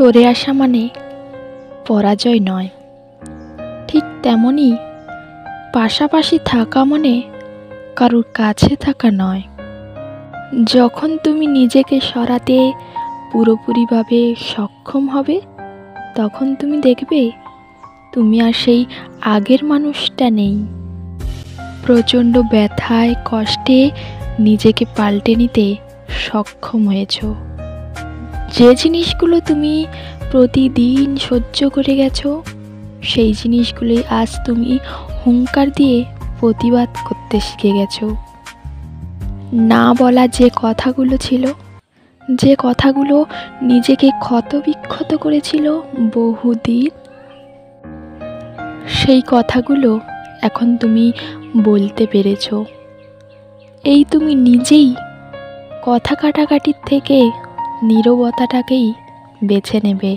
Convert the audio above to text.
সরে আসা মানে পরাজয় নয়, ঠিক তেমনই পাশাপাশি থাকা মানে কারোর কাছে থাকা নয়। যখন তুমি নিজেকে সরাতে পুরোপুরিভাবে সক্ষম হবে, তখন তুমি দেখবে তুমি আর সেই আগের মানুষটা নেই। প্রচণ্ড ব্যথায় কষ্টে নিজেকে পাল্টে নিতে সক্ষম হয়েছ। যে জিনিসগুলো তুমি প্রতিদিন সহ্য করে গেছো, সেই জিনিসগুলোই আজ তুমি হুঙ্কার দিয়ে প্রতিবাদ করতে শিখে গেছো। না বলা যে কথাগুলো ছিল, যে কথাগুলো নিজেকে ক্ষতবিক্ষত করেছিল বহুদিন, সেই কথাগুলো এখন তুমি বলতে পেরেছো। এই তুমি নিজেই কথা কাটাকাটির থেকে নীরবতাটাকেই বেছে নেবে।